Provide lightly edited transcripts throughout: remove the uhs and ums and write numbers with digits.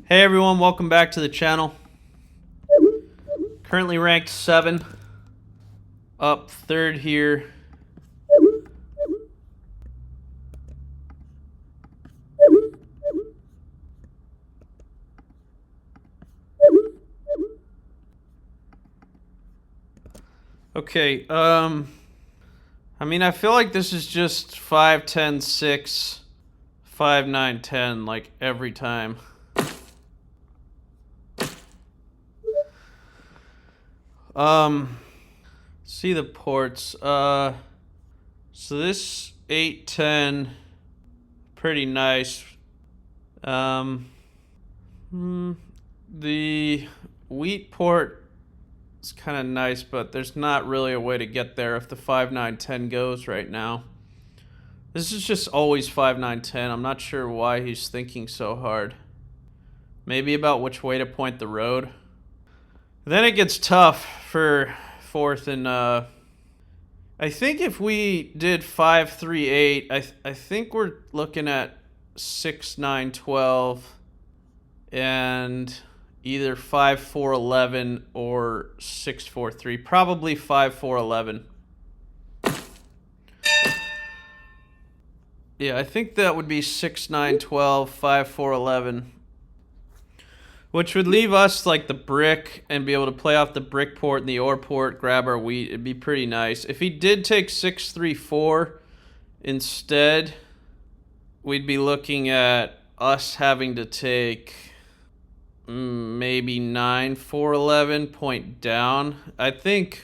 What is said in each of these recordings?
Hey everyone, welcome back to the channel. Currently ranked 7. Up 3rd here. Okay, I mean, I feel like this is just 5, 10, 6, 5, 9, 10, like every time. See the ports. So this 8, 10, pretty nice. The wheat port is kind of nice, but there's not really a way to get there if the 5, 9, 10 goes right now. This is just always 5, 9, 10. I'm not sure why he's thinking so hard. Maybe about which way to point the road. Then it gets tough for 4th and I think if we did 5, 3, 8, I think we're looking at 6, 9, 12 and either 5, 4, 11 or 6, 4, 3. Probably 5, 4, 11. Yeah, I think that would be 6, 9, 12, 5, 4, 11. Which would leave us like the brick and be able to play off the brick port and the ore port, grab our wheat. It'd be pretty nice. If he did take 6, 3, 4 instead, we'd be looking at us having to take maybe 9, 4, 11, point down. I think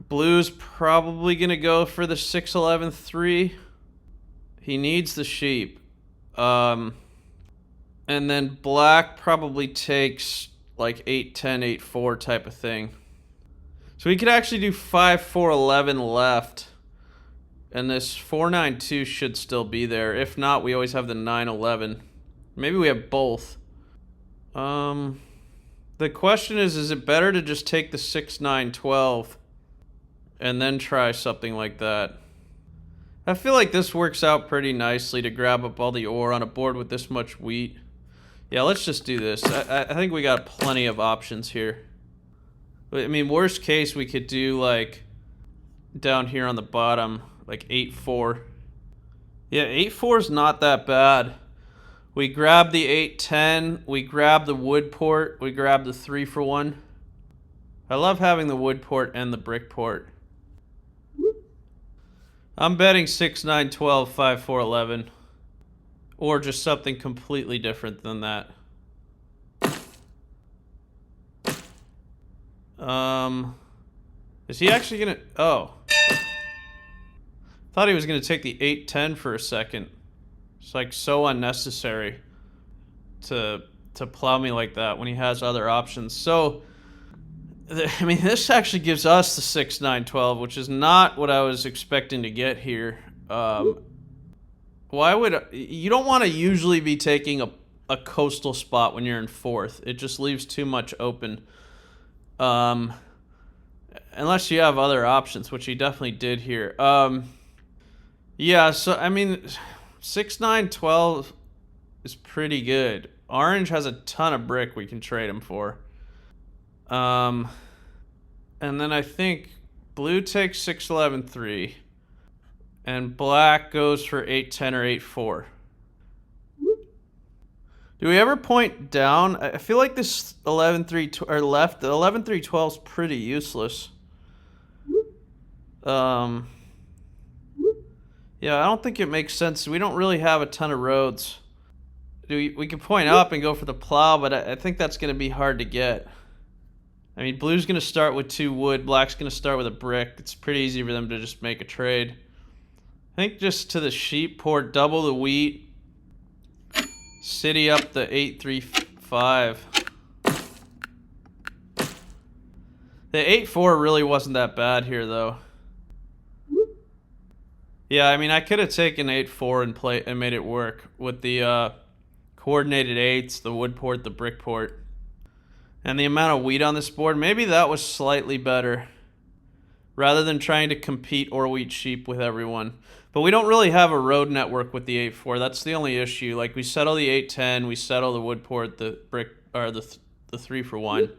Blue's probably going to go for the 6, 11, 3. He needs the sheep. And then Black probably takes like 8, 10, 8, 4 type of thing. So we could actually do 5, 4, 11 left. And this 4, 9, 2 should still be there. If not, we always have the 9, 11. Maybe we have both. The question is it better to just take the 6, 9, 12 and then try something like that? I feel like this works out pretty nicely to grab up all the ore on a board with this much wheat. Yeah, let's just do this. I think we got plenty of options here. I mean, worst case, we could do, like, down here on the bottom, like 8, 4. Yeah, 8, 4 is not that bad. We grab the 8, 10. We grab the wood port. We grab the 3 for 1. I love having the wood port and the brick port. I'm betting 6, 9, 12, 5, 4, 11. Or just something completely different than that. Is he actually gonna... Oh. Thought he was gonna take the 8, 10 for a second. It's like so unnecessary to plow me like that when he has other options. So, I mean, this actually gives us the 6, 9, 12, which is not what I was expecting to get here. Why would... You don't want to usually be taking a coastal spot when you're in 4th. It just leaves too much open. Unless you have other options, which he definitely did here. Yeah, so, I mean, 6, 9, 12 is pretty good. Orange has a ton of brick we can trade him for. And then I think Blue takes 6, 11, 3. And Black goes for 8, 10 or 8, 4. Do we ever point down? I feel like this 11, 3, or left, the 11, 3, 12 is pretty useless. Yeah, I don't think it makes sense. We don't really have a ton of roads. We could point up and go for the plow, but I think that's going to be hard to get. I mean, Blue's going to start with 2 wood. Black's going to start with a brick. It's pretty easy for them to just make a trade. I think just to the sheep port, double the wheat. City up the 8, 3, 5. The 8, 4 really wasn't that bad here, though. Yeah, I mean, I could have taken 8, 4 and made it work with the coordinated 8s, the wood port, the brick port, and the amount of wheat on this board. Maybe that was slightly better. rather than trying to compete or wheat sheep with everyone. But we don't really have a road network with the 8-4. That's the only issue. Like, we settle the 8-10, we settle the wood port, the brick, or the 3-for-1.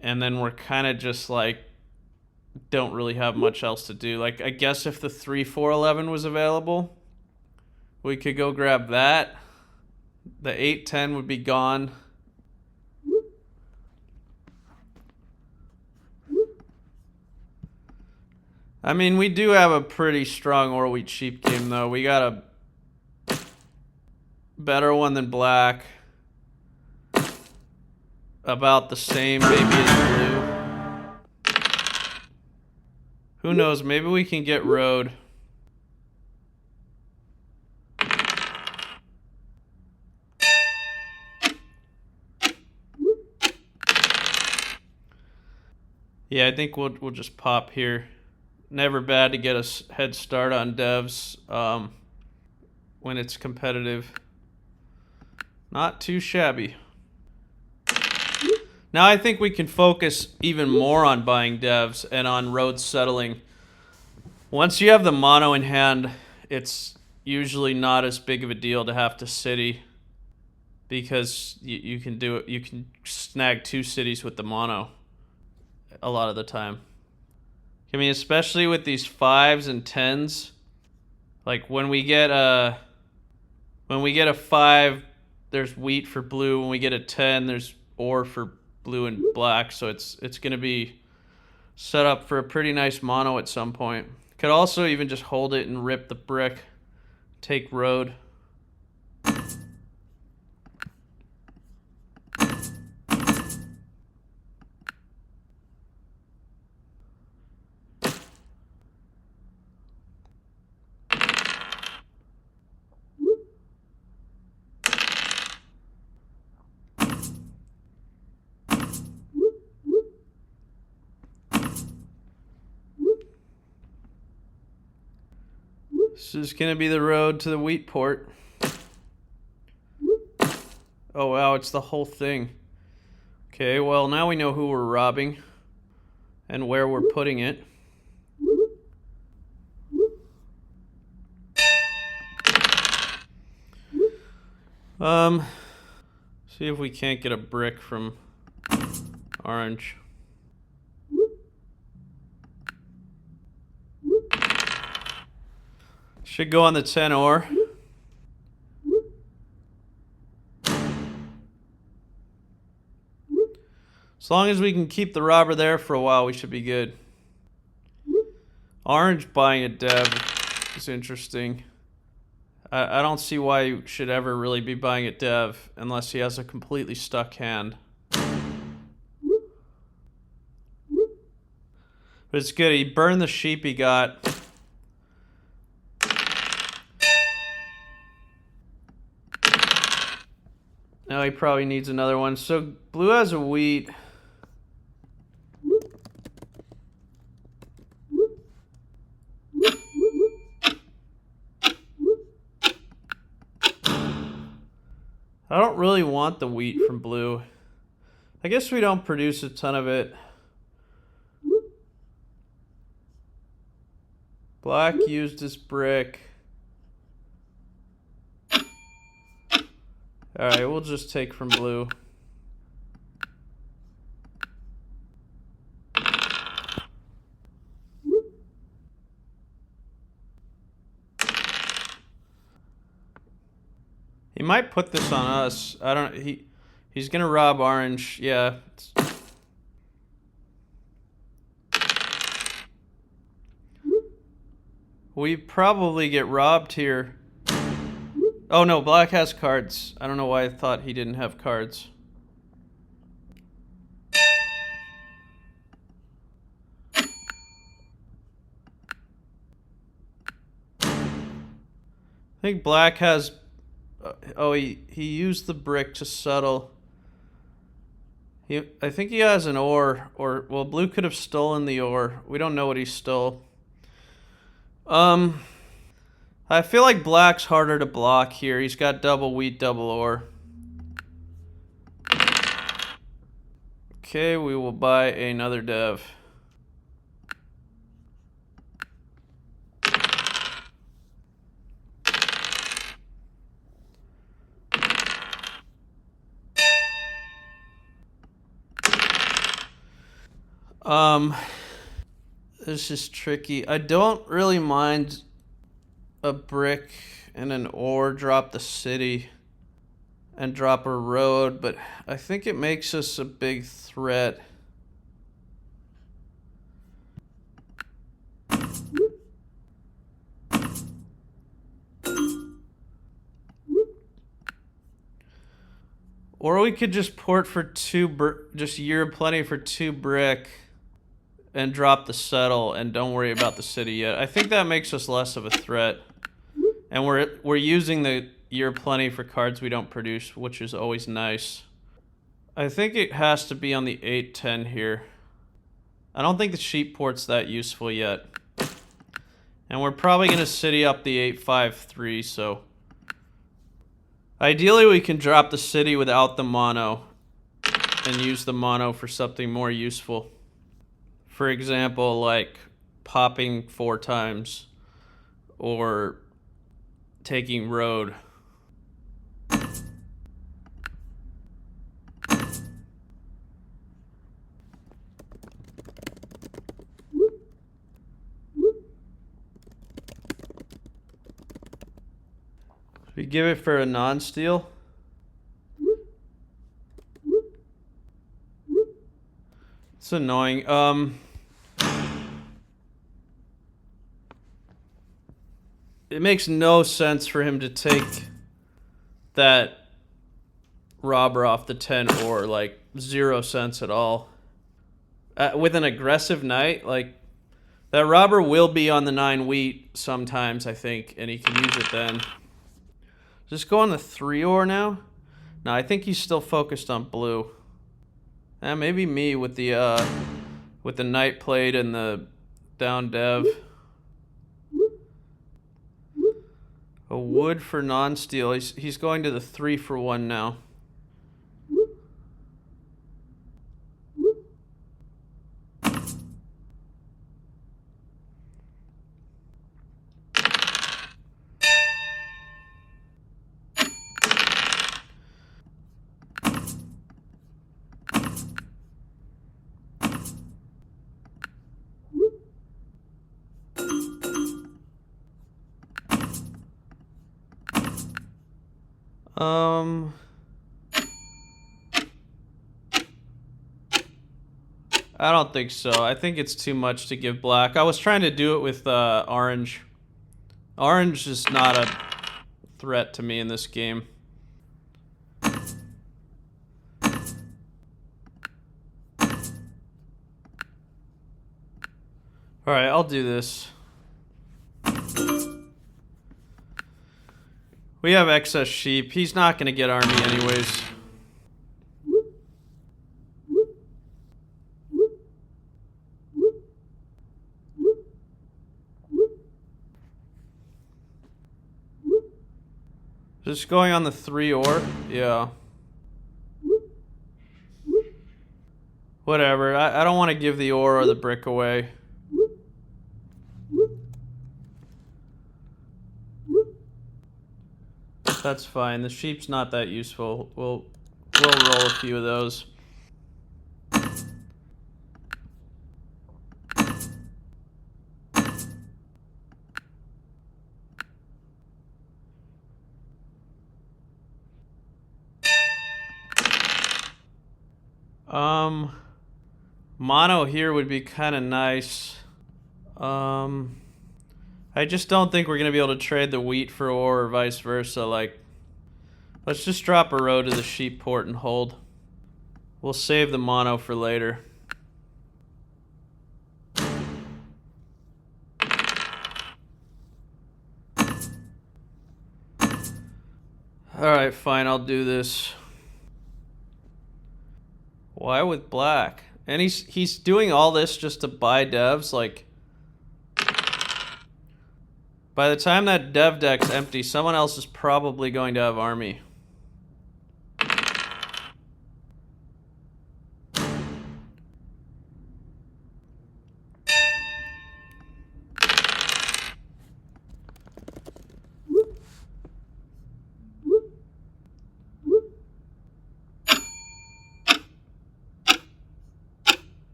And then we're kind of just like, don't really have much else to do. Like, I guess if the 3-4-11 was available, we could go grab that. The 8-10 would be gone. I mean, we do have a pretty strong or wheat sheep game, though. We got a better one than black. About the same, maybe, as blue. Who knows? Maybe we can get road. Yeah, I think we'll just pop here. Never bad to get a head start on devs when it's competitive. Not too shabby. Now I think we can focus even more on buying devs and on road settling. Once you have the mono in hand, it's usually not as big of a deal to have to city, because you can do it. You can snag 2 cities with the mono a lot of the time. I mean, especially with these 5s and 10s. Like, when we get a 5, there's wheat for blue. When we get a 10, there's ore for blue and black. So it's going to be set up for a pretty nice mono at some point. Could also even just hold it and rip the brick, take road. This is going to be the road to the wheat port. Oh, wow, it's the whole thing. Okay, well, now we know who we're robbing and where we're putting it. See if we can't get a brick from orange. Should go on the 10 ore. As long as we can keep the robber there for a while, we should be good. Orange buying a dev is interesting. I don't see why he should ever really be buying a dev unless he has a completely stuck hand. But it's good. He burned the sheep he got. Now he probably needs another one. So blue has a wheat. I don't really want the wheat from blue. I guess we don't produce a ton of it. Black used his brick. Alright, we'll just take from blue. He might put this on us. I don't. He's gonna rob orange. Yeah. We probably get robbed here. Oh no, black has cards. I don't know why I thought he didn't have cards. I think black has... oh, he used the brick to settle. I think he has an ore, or... well, blue could have stolen the ore. We don't know what he stole. I feel like black's harder to block here. He's got double wheat, double ore. Okay, we will buy another dev. This is tricky. I don't really mind a brick and an ore drop the city and drop a road, but I think it makes us a big threat. Or we could just port for just year plenty for 2 brick and drop the settle and don't worry about the city yet. I think that makes us less of a threat. And we're using the year plenty for cards we don't produce, which is always nice. I think it has to be on the 8-10 here. I don't think the sheep port's that useful yet. And we're probably going to city up the 8-5-3, so... Ideally, we can drop the city without the mono and use the mono for something more useful. For example, like popping 4 times or taking road. We give it for a non-steal. It's annoying. It makes no sense for him to take that robber off the 10 or like 0 cents at all. With an aggressive knight, like that robber will be on the 9 wheat sometimes, I think, and he can use it then. Just go on the 3 ore now? No, I think he's still focused on blue. Maybe me with the knight plate and the down dev. A wood for non-steal. He's going to the 3 for 1 now. I don't think so. I think it's too much to give black. I was trying to do it with orange. Orange is not a threat to me in this game. Alright, I'll do this. We have excess sheep. He's not going to get army anyways. Just going on the 3 ore? Yeah. Whatever. I don't want to give the ore or the brick away. That's fine. The sheep's not that useful. We'll roll a few of those. Mono here would be kind of nice. I just don't think we're going to be able to trade the wheat for ore or vice versa. Like, let's just drop a row to the sheep port and hold. We'll save the mono for later. Alright, fine, I'll do this. Why with black? And he's doing all this just to buy devs, like... By the time that dev deck's empty, someone else is probably going to have army.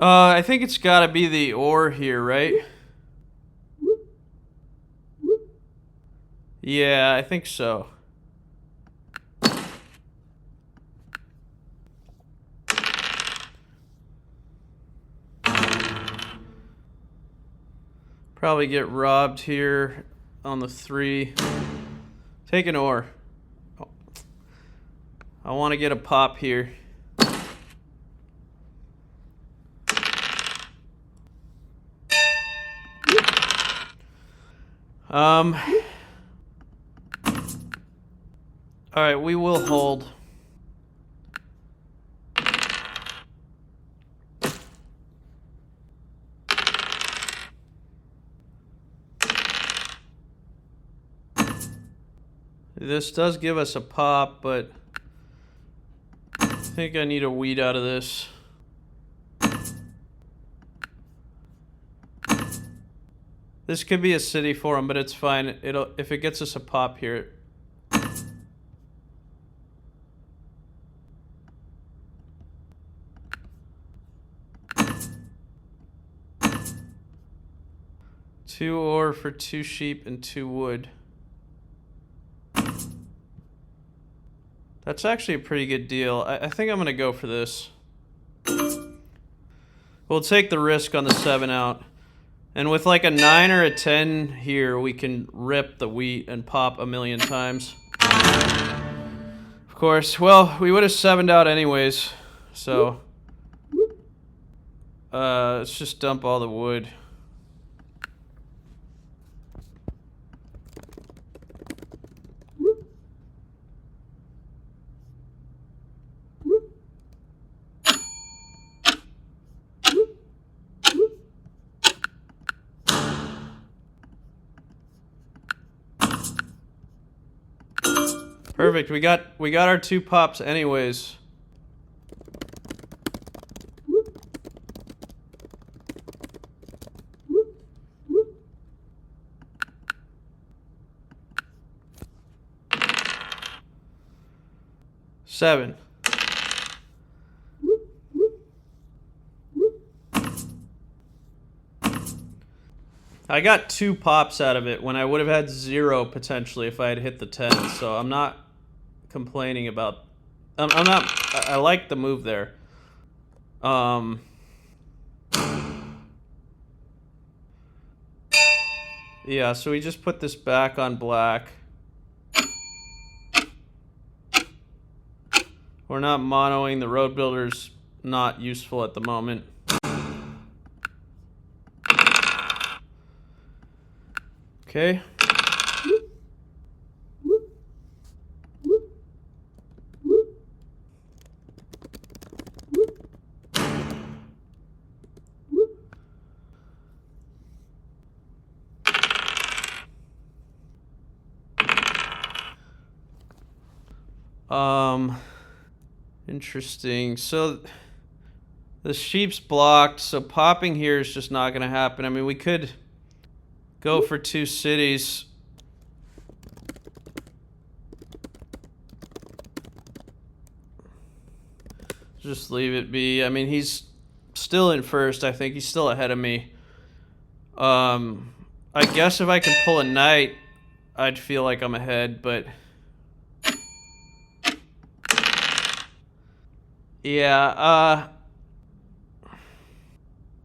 I think it's gotta be the ore here, right? Yeah, I think so. Probably get robbed here on the 3. Take an ore. Oh. I want to get a pop here. Alright, we will hold. This does give us a pop, but I think I need a weed out of this. This could be a city for him, but it's fine. If it gets us a pop here. Two ore for 2 sheep and 2 wood. That's actually a pretty good deal. I think I'm gonna go for this. We'll take the risk on the 7 out. And with like a 9 or a 10 here, we can rip the wheat and pop a million times. Of course, well, we would have 7'd out anyways. So, let's just dump all the wood. Perfect. We got our 2 pops anyways. Seven. I got 2 pops out of it when I would have had 0 potentially if I had hit the 10. So I'm not complaining about. I'm not. I like the move there. Yeah. So we just put this back on black. We're not monoing. The road builder's not useful at the moment. Okay. Interesting. So the sheep's blocked, so popping here is just not going to happen. I mean, we could go for 2 cities. Just leave it be. I mean, he's still in first. I think he's still ahead of me. I guess if I can pull a knight, I'd feel like I'm ahead, but yeah,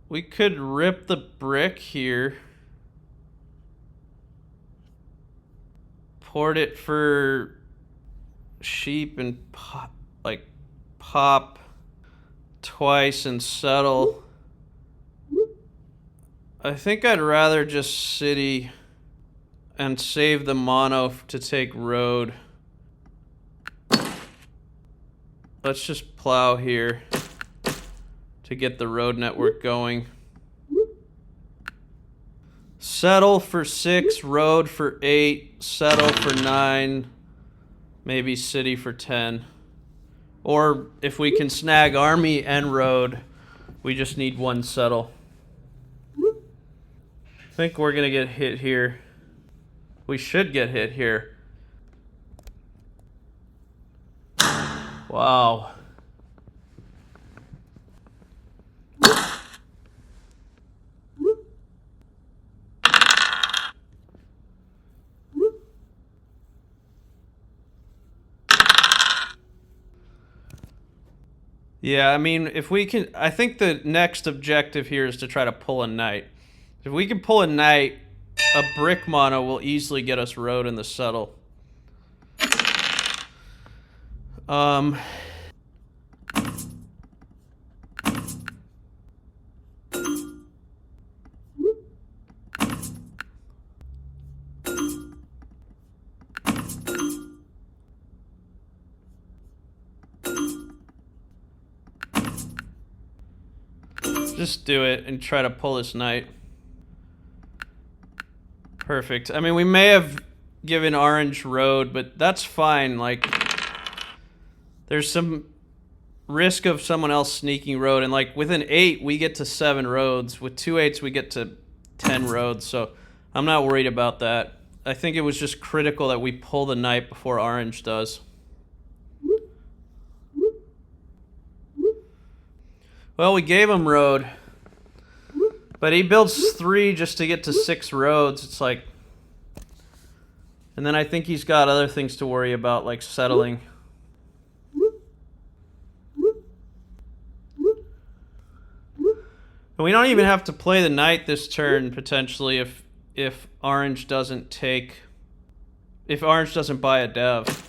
we could rip the brick here. Port it for sheep and pop twice and settle. I think I'd rather just city and save the mono to take road. Let's just plow here to get the road network going. Settle for 6, road for 8, settle for 9, maybe city for 10. Or if we can snag army and road, we just need 1 settle. I think we're gonna get hit here. We should get hit here. Wow. Yeah, I mean, if we can, I think the next objective here is to try to pull a knight. If we can pull a knight, a brick mono will easily get us road in the settle. Just do it and try to pull this knight. Perfect. I mean, we may have given orange road, but that's fine. Like, there's some risk of someone else sneaking road, and like with an 8 we get to 7 roads. With 2 8s we get to 10 roads, so I'm not worried about that. I think it was just critical that we pull the knight before orange does. Well, we gave him road, but he builds 3 just to get to 6 roads. It's like, and then I think he's got other things to worry about, like settling. And we don't even have to play the knight this turn, potentially, if orange doesn't take... If orange doesn't buy a dev.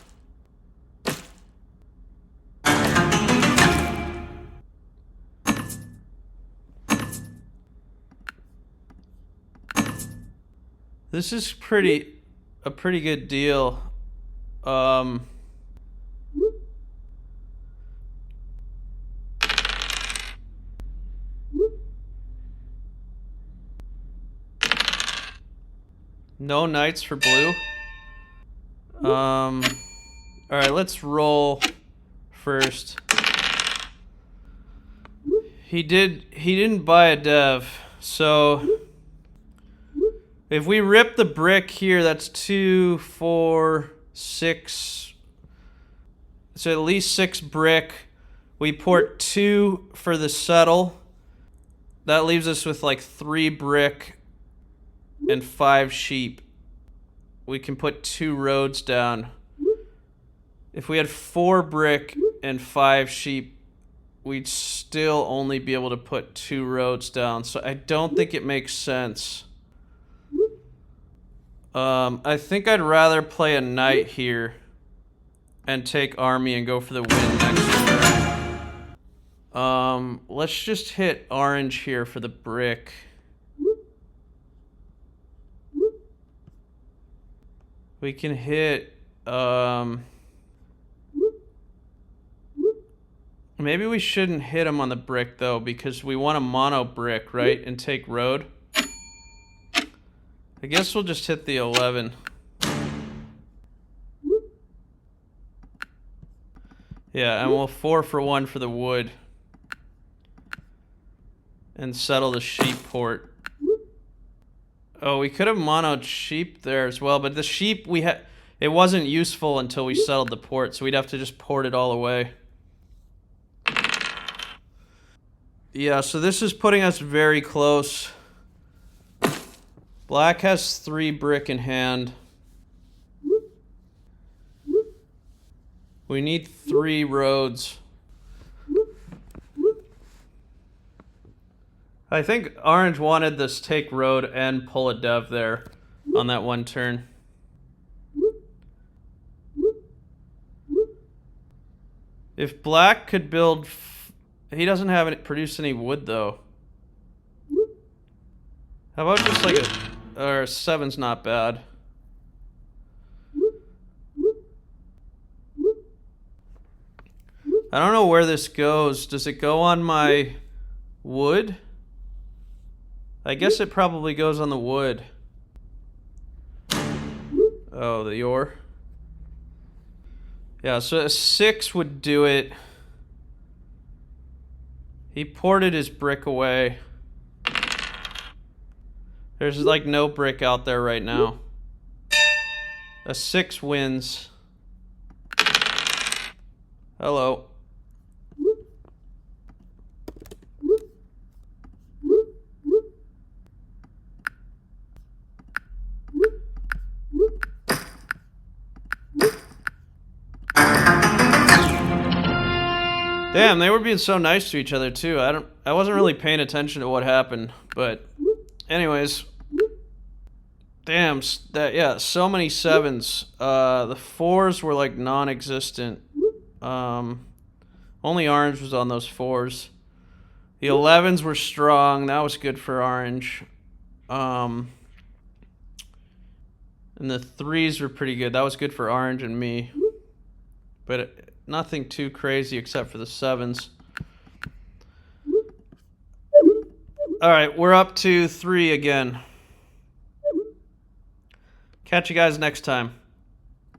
This is a pretty good deal. No knights for blue. All right, let's roll first. He didn't buy a dev, so if we rip the brick here, that's 2, 4, 6. So at least 6 brick. We port 2 for the settle. That leaves us with like 3 brick and 5 sheep. We can put 2 roads down. If we had 4 brick and 5 sheep, we'd still only be able to put 2 roads down. So I don't think it makes sense. I think I'd rather play a knight here and take army and go for the win next turn. Let's just hit orange here for the brick. We can hit, maybe we shouldn't hit him on the brick though, because we want a mono brick, right? And take road. I guess we'll just hit the 11. Yeah, and we'll 4 for 1 for the wood. And settle the sheep port. Oh, we could have monoed sheep there as well, but the sheep it wasn't useful until we settled the port, so we'd have to just port it all away. Yeah, so this is putting us very close. Black has 3 brick in hand. We need 3 roads. I think orange wanted this take road and pull a dev there on that one turn. If black could build... He doesn't have it produce any wood though. How about just like a... Or 7's not bad. I don't know where this goes. Does it go on my wood? I guess it probably goes on the wood. Oh, the ore. Yeah, so a 6 would do it. He ported his brick away. There's like no brick out there right now. A 6 wins. Hello. Damn, they were being so nice to each other too. I wasn't really paying attention to what happened, but anyways, damn, so many 7s. The 4s were like non-existent. Only orange was on those 4s. The 11s were strong. That was good for orange. And the 3s were pretty good. That was good for orange and me. But nothing too crazy except for the 7s. Alright, we're up to 3 again. Catch you guys next time.